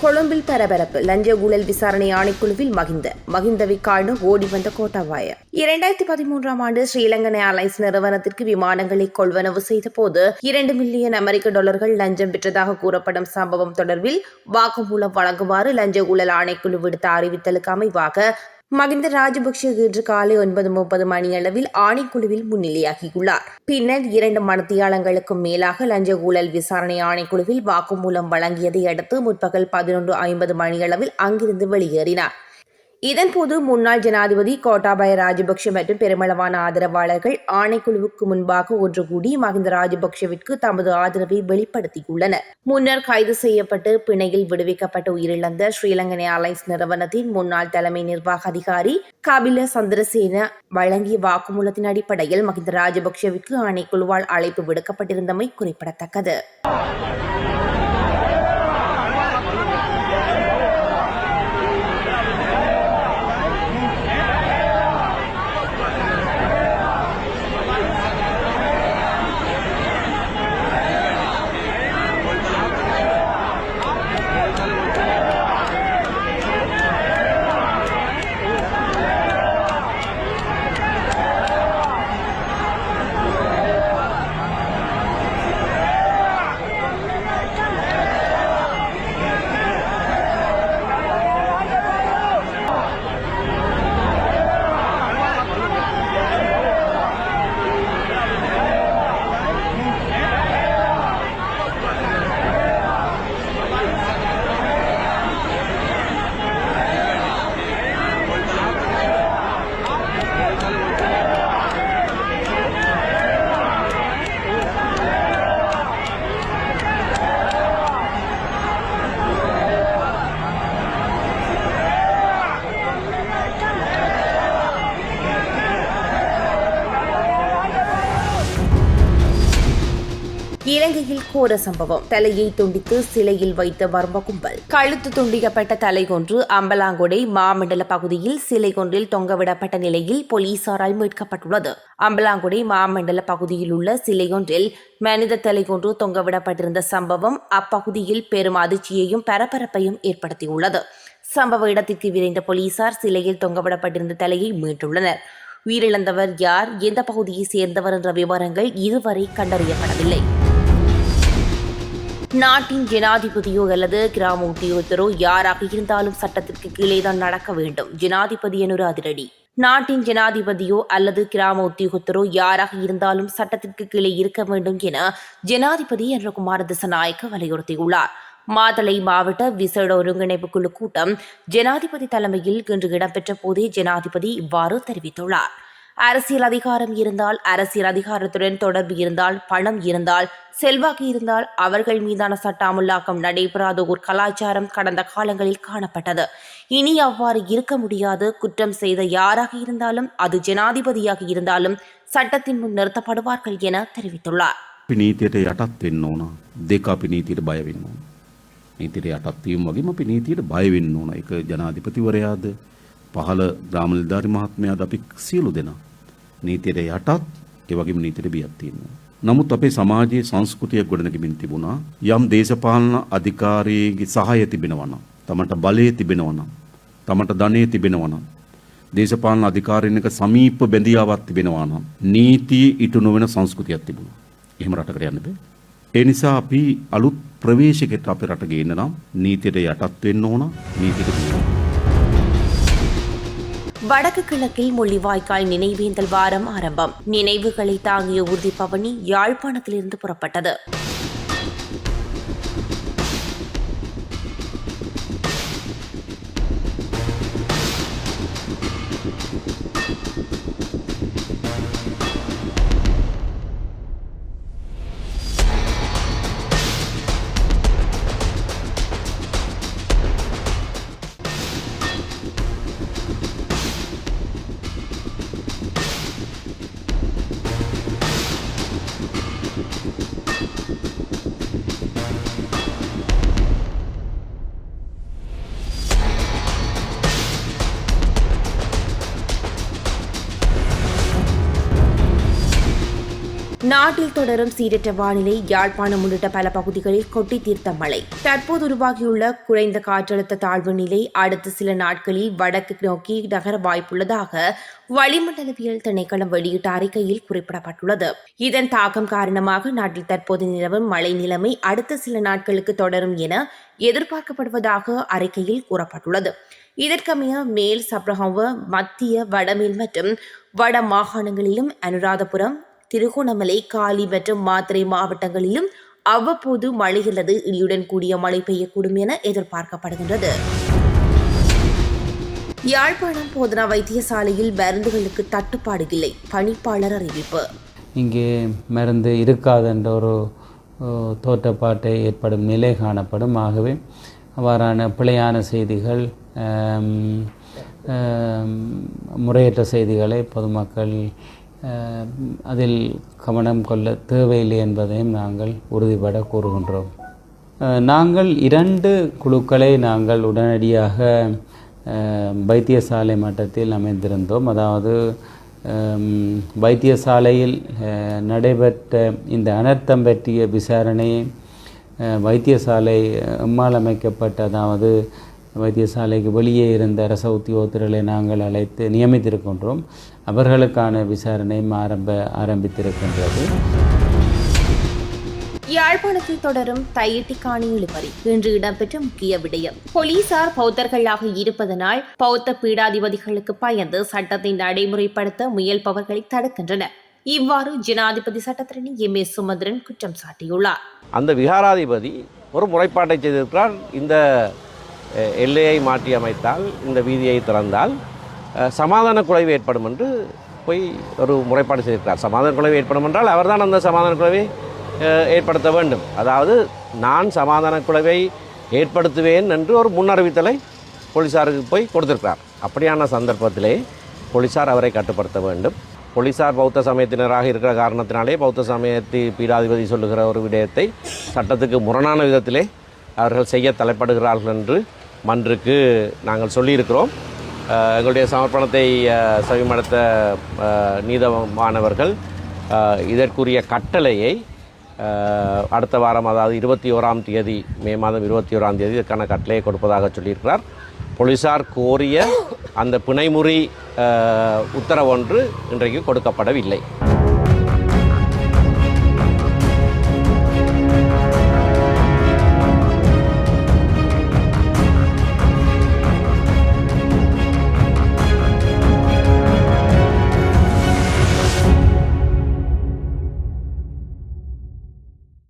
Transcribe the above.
கொழும்பில் பரபரப்பு. லஞ்ச ஊழல் விசாரணை ஆணைக்குழுவில் மகிந்தவை காண ஓடி வந்த கோட்டாபாய. 2013ஆம் ஆண்டு ஸ்ரீலங்கன் ஏர்லைன்ஸ் நிறுவனத்திற்கு விமானங்களை கொள்வனவு செய்த போது $2 மில்லியன் லஞ்சம் பெற்றதாக கூறப்படும் சம்பவம் தொடர்பில் வாக்குமூலம் வழங்குமாறு லஞ்ச ஊழல் ஆணைக்குழு விடுத்த அறிவித்தலுக்கு அமைவாக மகிந்த ராஜபக்ஷ இன்று காலை 9:30 மணியளவில் ஆணைக்குழுவில் முன்னிலையாகியுள்ளார். பின்னர் 2 மணித்தியாலங்களுக்கும் மேலாக லஞ்ச ஊழல் விசாரணை ஆணைக்குழுவில் வாக்குமூலம் வழங்கியதை அடுத்து முற்பகல் 11:50 மணியளவில் அங்கிருந்து வெளியேறினார். இதன்போது முன்னாள் ஜனாதிபதி கோட்டாபய ராஜபக்ஷ மற்றும் பெருமளவான ஆதரவாளர்கள் ஆணைக்குழுவுக்கு முன்பாக ஒன்று கூடி மகிந்த ராஜபக்ஷவிற்கு தமது ஆதரவை வெளிப்படுத்தியுள்ளனர். முன்னர் கைது செய்யப்பட்டு பிணையில் விடுவிக்கப்பட்டு உயிரிழந்த ஸ்ரீலங்கன் ஏர்லைன்ஸ் நிறுவனத்தின் முன்னாள் தலைமை நிர்வாக அதிகாரி கபில சந்திரசேன வழங்கிய வாக்குமூலத்தின் அடிப்படையில் மகிந்த ராஜபக்ஷவிற்கு ஆணைக்குழுவால் அழைப்பு விடுக்கப்பட்டிருந்தமை குறிப்பிடத்தக்கது. இலங்கையில் கோர சம்பவம். தலையை துண்டித்து சிலையில் வைத்த மர்ம கும்பல். கழுத்து துண்டிக்கப்பட்ட தலை கொன்று அம்பலாங்குடை மாமண்டல பகுதியில் சிலை கொன்றில் தொங்கவிடப்பட்ட நிலையில் போலீசாரால் மீட்கப்பட்டுள்ளது. அம்பலாங்குடை மாமண்டல பகுதியில் உள்ள சிலை ஒன்றில் மனித தலை கொன்று தொங்கவிடப்பட்டிருந்த சம்பவம் அப்பகுதியில் பெரும் அதிர்ச்சியையும் பரபரப்பையும் ஏற்படுத்தியுள்ளது. சம்பவ இடத்திற்கு விரைந்த போலீசார் சிலையில் தொங்கவிடப்பட்டிருந்த தலையை மீட்டுள்ளனர். உயிரிழந்தவர் யார், எந்த பகுதியை சேர்ந்தவர் என்ற விவரங்கள் இதுவரை கண்டறியப்படவில்லை. நாட்டின் ஜனாதிபதியோ அல்லது கிராம உத்தியோகத்தரோ யாராக இருந்தாலும் சட்டத்திற்கு கீழேதான் நடக்க வேண்டும். ஜனாதிபதி என அதிரடி. நாட்டின் ஜனாதிபதியோ அல்லது கிராம உத்தியோகத்தரோ யாராக இருந்தாலும் சட்டத்திற்கு கீழே இருக்க வேண்டும் என ஜனாதிபதி என்ற குமார திசாநாயக்க வலியுறுத்தியுள்ளார். மாத்தளை மாவட்ட விசேட ஒருங்கிணைப்பு குழு கூட்டம் ஜனாதிபதி தலைமையில் இன்று இடம்பெற்ற போதே ஜனாதிபதி இவ்வாறு தெரிவித்துள்ளார். அரசியல் அதிகாரம் இருந்தால், அரசியல் அதிகாரத்துடன் தொடர்பு இருந்தால், பணம் இருந்தால், செல்வாக்கு இருந்தால் அவர்கள் மீதான சட்ட அமுலாக்கம் நடைபெறாத ஒரு கலாச்சாரம் கடந்த காலங்களில் காணப்பட்டது. இனி அவ்வாறு இருக்க முடியாது. குற்றம் செய்த யாராக இருந்தாலும், அது ஜனாதிபதியாக இருந்தாலும் சட்டத்தின் முன் நிறுத்தப்படுவார்கள் என தெரிவித்துள்ளார். நீதிයට යටත් වෙන්න ඕන. දෙක අපි නීතියට බය වෙන්න ඕන. නීතියට යටත් වීම වගේම අපි නීතියට බය වෙන්න ඕන. ඒක ජනාධිපතිවරයාද පහළ ග්‍රාම නිලධාරි මහත්මයාද අපි සියලු දෙනා නීතියට යටත් ඒ වගේම නීතියට බියක් තියෙනවා. නමුත් අපේ සමාජයේ සංස්කෘතිය ගොඩනගමින් තිබුණා. යම් දේශපාලන අධිකාරියගේ සහාය තිබෙනවා නම්, තමන්ට බලය තිබෙනවා නම්, තමන්ට ධනෙ තිබෙනවා නම්, දේශපාලන අධිකාරියක සමීප බැඳියාවක් තිබෙනවා නම් නීතිය ඉටු නොවන සංස්කෘතියක් තිබුණා. එහෙම රටකට යන්න බෑ. ඒ නිසා අපි අලුත් ප්‍රවේශයකට අපේ රට ගේන්න නම් නීතියට යටත් වෙන්න ඕන. නීතියට வடக்கு கிழக்கில் முள்ளிவாய்க்கால் நினைவேந்தல் வாரம் ஆரம்பம். நினைவுகளை தாங்கிய ஊர்தி பவனி யாழ்ப்பாணத்திலிருந்து புறப்பட்டது. நாட்டில் தொடரும் சீரற்ற வானிலை, யாழ்ப்பாணம் உள்ளிட்ட பல பகுதிகளில் கொட்டி தீர்த்த மழை. தற்போது உருவாகியுள்ள குறைந்த காற்றழுத்த தாழ்வு நிலை அடுத்த சில நாட்களில் வடக்கு நோக்கி நகர வாய்ப்புள்ளதாக வளிமண்டலவியல் திணைக்களம் வெளியிட்ட அறிக்கையில் குறிப்பிடப்பட்டுள்ளது. இதன் தாக்கம் காரணமாக நாட்டில் தற்போது நிலவும் மழை நிலைமை அடுத்த சில நாட்களுக்கு தொடரும் என எதிர்பார்க்கப்படுவதாக அறிக்கையில் கூறப்பட்டுள்ளது. இதற்கமைய மேல் சப்ரஹாவ, மத்திய, வடமேல் மற்றும் வட மாகாணங்களிலும், அனுராதபுரம், திருகோணமலை, காலி மற்றும் மாத்தறை மாவட்டங்களிலும் அவ்வப்போது மழை அல்லது இடியுடன் கூடிய மழை பெய்யக்கூடும் என எதிர்பார்க்கப்படுகின்றது. யாழ்ப்பாணம் போதனா வைத்தியசாலையில் மருந்துகளுக்கு தட்டுப்பாடு இல்லை, பணிப்பாளர் அறிவிப்பு. இங்கே மருந்து இருக்காது என்ற ஒரு தோற்றப்பாட்டை ஏற்படும் நிலை காணப்படும். ஆகவே அவ்வாறான பிழையான செய்திகள், முறையற்ற செய்திகளை பொதுமக்கள் அதில் கவனம் கொள்ள தேவையில்லை என்பதையும் நாங்கள் உறுதிபட கூறுகின்றோம். நாங்கள் 2 குழுக்களை நாங்கள் உடனடியாக வைத்தியசாலை மட்டத்தில் அமைந்திருந்தோம். அதாவது வைத்தியசாலையில் நடைபெற்ற இந்த அனர்த்தம் பற்றிய விசாரணையை வைத்தியசாலை எம்மால் அமைக்கப்பட்ட, அதாவது வைத்தியசாலைக்கு வெளியே இருந்த அரச உத்தியோகத்தர்களை நாங்கள் அழைத்து நியமித்திருக்கின்றோம். அவர்களுக்கான விசாரணையும் ஆரம்பித்திருக்கின்றது. யாழ்ப்பாணத்தில் தொடரும் தையிட்டி காணி இழுபறி இன்று இடம்பெற்ற முக்கிய விடயம். போலீசார் பௌத்தர்களாக இருப்பதனால் பௌத்த பீடாதிபதிகளுக்கு பயந்து சட்டத்தை நடைமுறைப்படுத்த முயல்பவர்களை தடுக்கின்றனர். இவ்வாறு ஜனாதிபதி சட்டத்தரணி எம். ஏ. சுமந்திரன் குற்றம் சாட்டியுள்ளார். அந்த விகாராதிபதி ஒரு முறைப்பாட்டை செய்திருக்கிறார். இந்த எல்லையை மாற்றி அமைத்தால், இந்த வீதியை திறந்தால் சமாதான குலைவு ஏற்படும் என்று போய் ஒரு முறைப்பாடு செய்திருக்கிறார். சமாதான குலைவு ஏற்படும் என்றால் அவர்தான் அந்த சமாதான குலைவை ஏற்படுத்த வேண்டும். அதாவது நான் சமாதான குலைவை ஏற்படுத்துவேன் என்று ஒரு முன்னறிவித்தலை போலீஸாருக்கு போய் கொடுத்திருக்கிறார். அப்படியான சந்தர்ப்பத்திலே போலீஸார் அவரை கட்டுப்படுத்த வேண்டும். போலீஸார் பௌத்த சமயத்தினராக இருக்கிற காரணத்தினாலே பௌத்த சமயத்தை பீடாதிபதி சொல்லுகிற ஒரு விடயத்தை சட்டத்துக்கு முரணான விதத்திலே அவர்கள் செய்ய தலைப்படுகிறார்கள் என்று மன்றுக்கு நாங்கள் சொல்லியிருக்கிறோம். எங்களுடைய சமர்ப்பணத்தை செவிமடுத்த நீதவானவர்கள் இதற்குரிய கட்டளையை அடுத்த வாரம், அதாவது 21ஆம் தேதி, மே மாதம் 21ஆம் தேதி இதற்கான கட்டளையை கொடுப்பதாக சொல்லியிருக்கிறார். போலீசார் கோரிய அந்த பிணைமுறி உத்தரவொன்று இன்றைக்கு கொடுக்கப்படவில்லை.